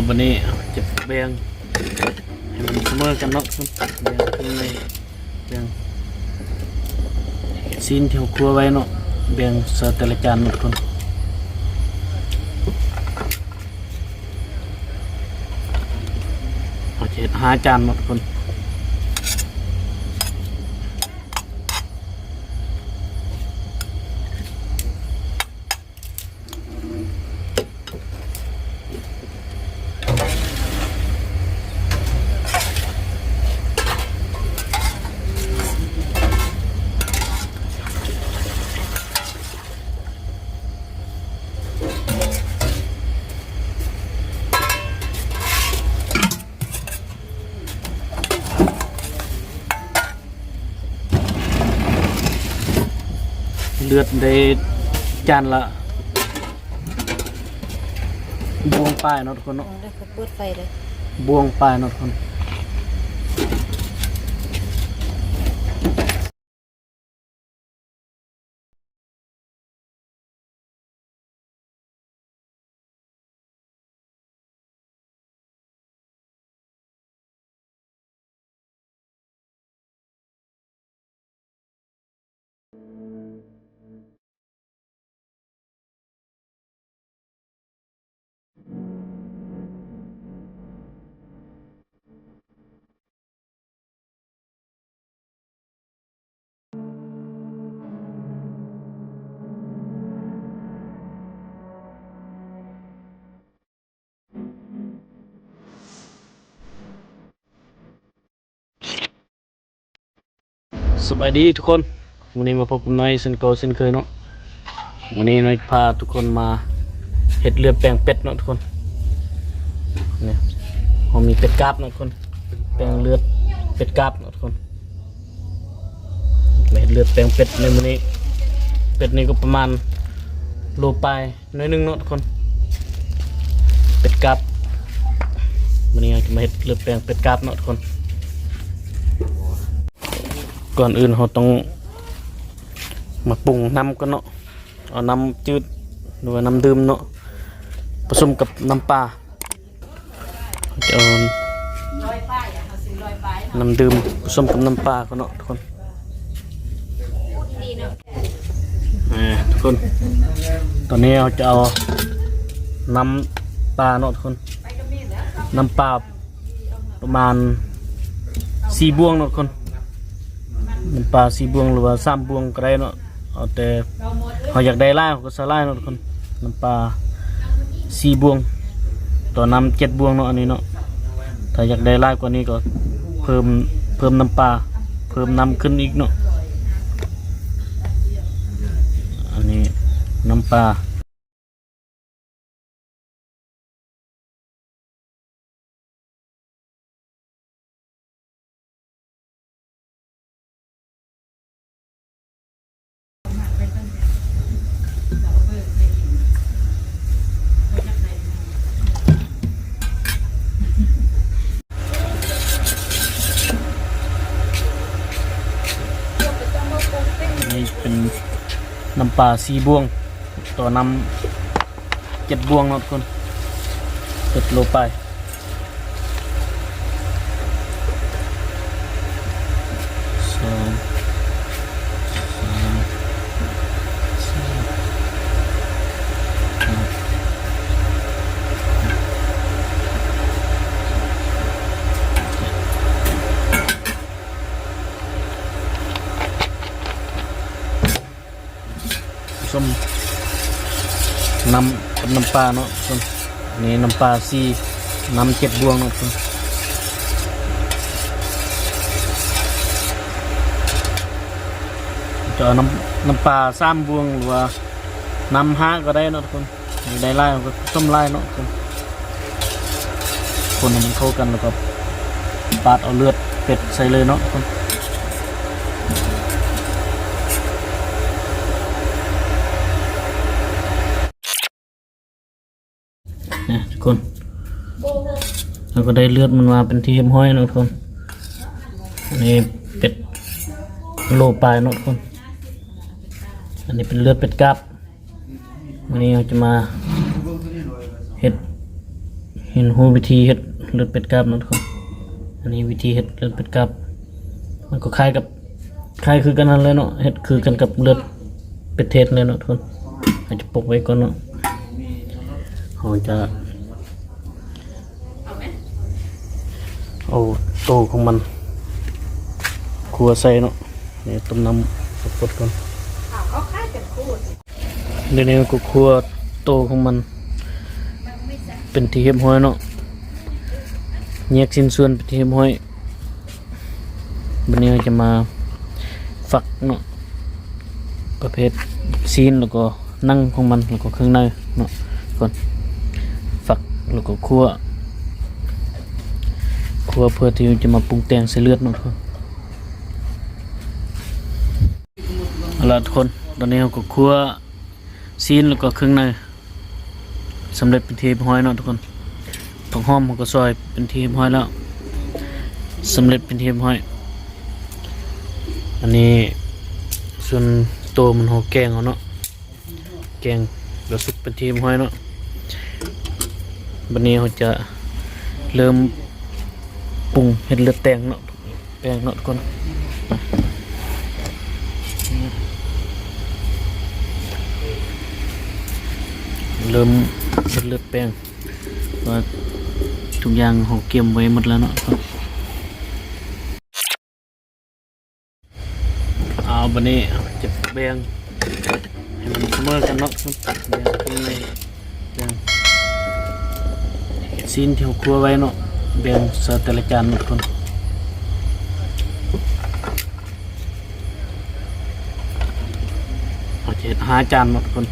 บันนี้จะเบียงให้มันเสมอกันเนาะเบียงข้างในเบียงซีนที่เขาครัวไว้เนาะเบียงเสิร์ฟแต่ละจานหมดคนเอาเจ็ด5 จานหมดคนเลือดได้จานละบวงปลายเนาะทุกคนเนาะได้เขาเปิดไฟเลยบวงปลายเนาะทุกคนสบายดีทุกคนวันนี้มาพบกับน้อยเซนโกเซนเคยเนาะวันนี้น้อยพาทุกคนมาเห็ดเลือดแปลงเป็ดเนาะทุกคนเนี่ยเขามีเป็ดกราบเนาะทุกคนแปลงเลือดเป็ดกราบเนาะทุกคนมาเห็ดเลือดแปลงเป็ดในวันนี้เป็ดนี่ก็ประมาณโลปลายน้อยนึงเนาะทุกคนเป็ดกราบวันนี้จะมาเห็ดเลือดแปลงเป็ดกราบเนาะทุกคนก่อนอื่นเราต้องมาปรุงน้ำกันเนาะเอาน้ำจืดหรือว่าน้ำดื่มเนาะผสมกับน้ำปลาจะเอาน้ำดื่มผสมกับน้ำปลากันเนาะทุกคนทุกคนตอนนี้เราจะเอาน้ำปลาเนาะทุกคนน้ำปลาประมาณ4 บวงเนาะทุกคนน้ำปลา4 บวงหรือว่า3 บวงก็ได้เนาะเอาแต่เขาอยากได้ไล่เขาก็ใส่ไล่เนาะทุกคนน้ำปลา4 บวงต่อน้ำ7 บวงเนาะอันนี้เนาะถ้าอยากได้ไล่กว่านี้ก็เพิ่มน้ำปลาเพิ่มน้ำขึ้นอีกเนาะอันนี้น้ำปลานี่เป็นน้ำปลา4 บวงต่อน้ำ7 บวงเนาะทุกคนเป็ดโลไปส้มน้ำกับน้ำปลาเนาะทุกคนนี่น้ำปลา4น้ำ7 บวงเนาะทุกคนจะเอาน้ำปลา3 บวงหรือว่าน้ำ5ก็ได้เนาะทุกคนได้ไล่ก็ต้มไล่เนาะทุกคนให้มันเข้ากันแล้วก็ปาดเอาเลือดเป็ดใส่เลยเนาะทุกคนทุกคนเราก็ได้เลือดมันมาเป็นที่เรียบร้อยนะทุกคนนี่เป็ดโลปลายนะทุกคนอันนี้เป็นเลือดเป็ดกราบวันนี้เราจะมาเห็ด เห็นหูวิธีเฮ็ดเลือดเป็ดกาบเนาะทุกคนอันนี้วิธีเฮ็ดเลือดเป็ดกาบมันก็คล้ายคือกันนั่นเลยเนาะเฮ็ดคือกันกับเลือดเป็ดเทศเลยเนาะทุกคนอาจจะปกไว้ก่อนเนาะเราจะเอาโตของมันครัวใส่เนาะนี่ต้มน้ำสดๆก่อนเดี๋ยวนี้ก็ครัวโตของมันเป็นที่เรียบร้อยเนาะแยกชิ้นส่วนเป็นที่เรียบร้อยวันนี้เราจะมาฝักเนาะประเภทซีนแล้วก็นั่งของมันแล้วก็เครื่องในเนาะก่อนฝักแล้วก็คั่วเพื่อที่จะมาปรุงแต่งใส่เลือดเนาะทุกคนเอาล่ะทุกคนตอนนี้เราก็คั่วซีนแล้วก็เครื่องในสำเร็จเป็นที่เรียบร้อยเนาะทุกคนผักหอมมันก็ซอยเป็นที่เรียบร้อยแล้วสำเร็จเป็นที่เรียบร้อยอันนี้ส่วนตัวมันห่อแกงเอาเนาะแกงก็สุกเป็นที่เรียบร้อยเนาะวันนี้เราจะเริ่มปรุงเห็ดเลือดแตงเนาะแป้งเนาะทุกคนเริ่มเห็ดเลือดแป้งว่าทุกอย่างเราเก็บไว้หมดแล้วเนาะเอาบันนี้จะแบ่งให้มันเสมอกันเนาะแบ่งข้างในแบ่งซีนที่เราคั่วไว้เนาะแบ่งใส่แต่ละจานทุกคนเอาจะ5 จานหมดทุกคน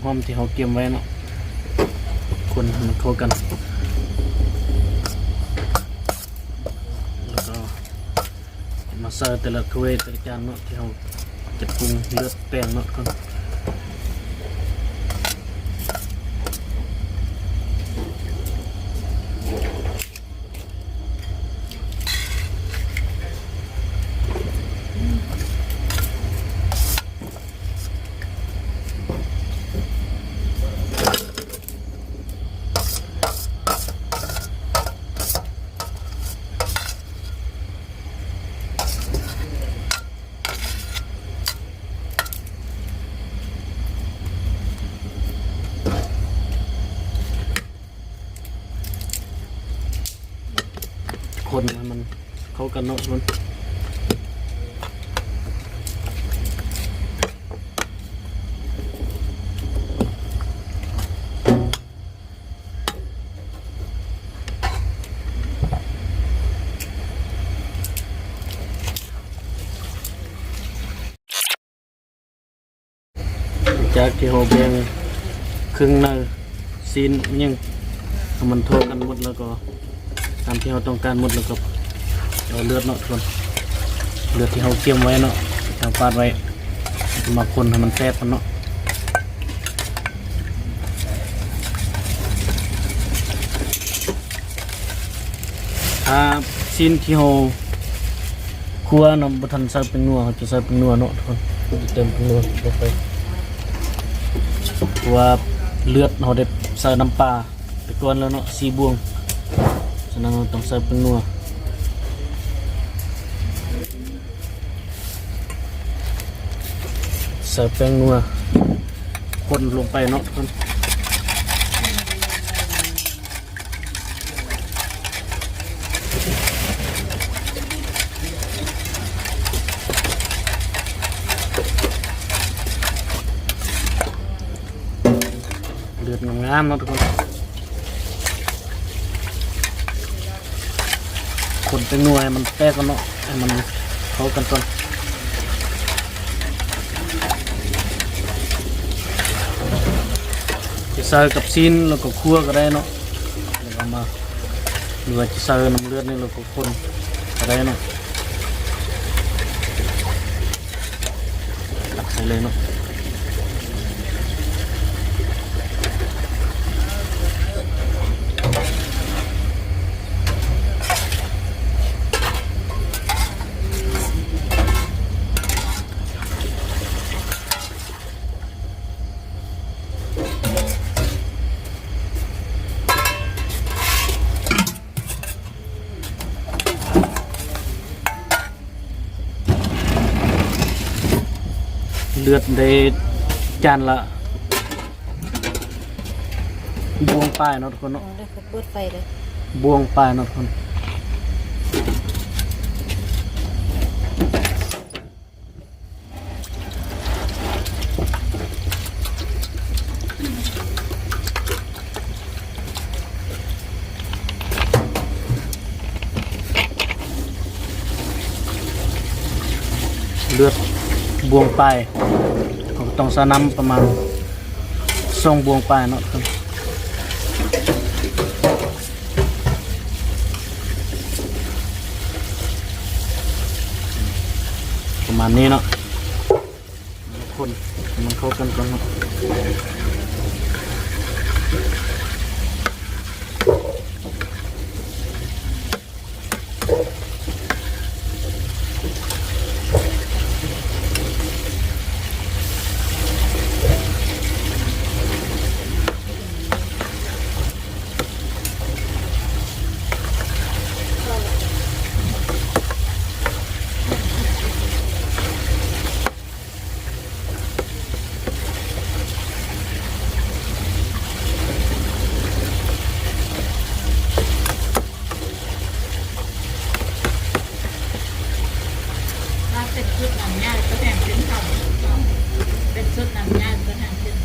หอมที่เขาเก็บไว้เนาะคนมันเข้ากันแล้วก็มาใส่แต่ละถ้วยแต่ละจานเนาะที่เขาจะปรุงเลือดแป้งเนาะก่อนคนมันเข้ากันเนาะมันจากที่เราแบ่งครึ่งในซีนยังมันโทกันหมดแล้วก็ตามที่เราต้องการหมดแล้วก็เอาเลือดเนาะทุกคนเลือดที่เราเตรียมไว้เนาะทางปาดไว้มาคนให้มันแซ่บกันเนาะถ้าซีนที่เราคั่วเนาะบ่ทันใส่เป็นนัวเราจะใส่เป็นนัวเนาะทุกคนจะเติมเป็นนัวลงไปเพราะว่าเลือดเราได้ใส่น้ำปลาไปก่อนแล้วเนาะ4 บวงฉะนั้นเราต้องใส่เป็นนัวใส่แป้งนัวคนลงไปเนาะทุกคนเลือดงามๆเนาะทุกคนคนเป็นนัวให้มันแตกกันเนาะให้มันเข้ากันก่อนจะใส่กับซีนแล้วก็คั่วก็ได้เนาะแล้วก็มาหรือว่าจะใส่น้ำเลือดนี่เราก็คนก็ได้เนาะ ส่เลยเนาะเลือดได้จานละบวงปลายเนาะทุกคนเนาะ ได้เปิดไฟเลย บวงปลายเนาะทุกคนเลือดบวงปลายผมต้องสน้ำประมาณ2บวงปลายเนาะครับประมาณนี้เนาะคนให้มันเข้ากันก่อนเนาะเป็นชุดน้ำยาก็แห่งขึ้นเขาเป็นชุดน้ำยาก็แห่งขึ้น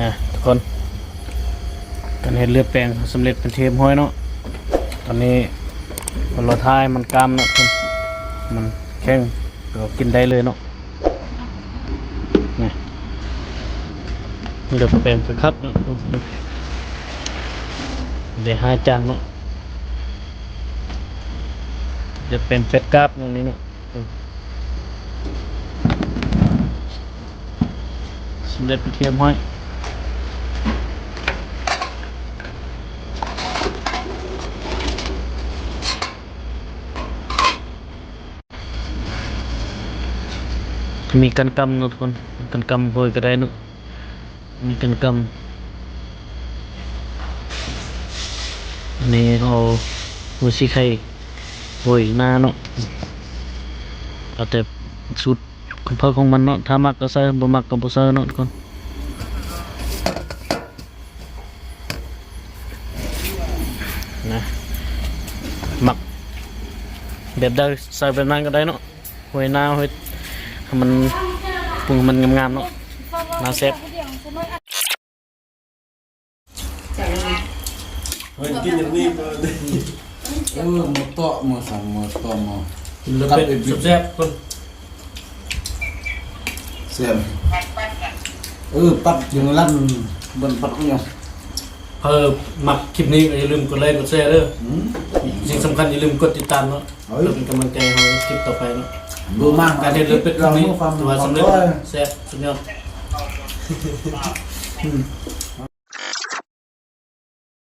นะทุกคนการเห็ดเลือดแปลงสำเร็จเป็นเทปห้อยเนาะตอนนี้มันรอท้ายมันกล้ามเนาะทุกคนมันแข็งเรากินได้เลยเนาะนี่เลือดแปลงคือคัดเนาะเดี๋ยว5 จานเนาะจะเป็นเฟสกราฟตรงนี้เนาะสำเร็จเป็นเทปห้อยมีกันกำเนาะทุกคนกันกำโรยก็ได้เนาะมีกันกำอันนี้เอาหัวชีไข่โรยหน้าเนาะเอาแต่สูตรของเพิ่มของมันเนาะถ้ามักก็ใส่บ่มักก็บ่ใส่เนาะทุกคนนะมักแบบได้ใส่แบบนั้นก็ได้เนาะโรยหน้าโรยให้มันปรุงมันงามๆเนาะน่าแซ่บ กินอย่างนี้ก็หมดโต๊ะหมดสั่งหมดโต๊ะหมด แล้วเป็นแซ่บๆคน เสียมปัดอย่างนั้นบนปัดก็ยัง เพิ่มมักคลิปนี้ก็อย่าลืมกดไลค์กดแชร์เด้อสิ่งสำคัญอย่าลืมกดติดตามเนาะเพื่อเป็นกำลังใจให้เราคลิปต่อไปเนาะ ดูมาก การเรียนรู้เป็นครั้งนี้ ความ ถือว่าสำเร็จแซ่บสุดยอด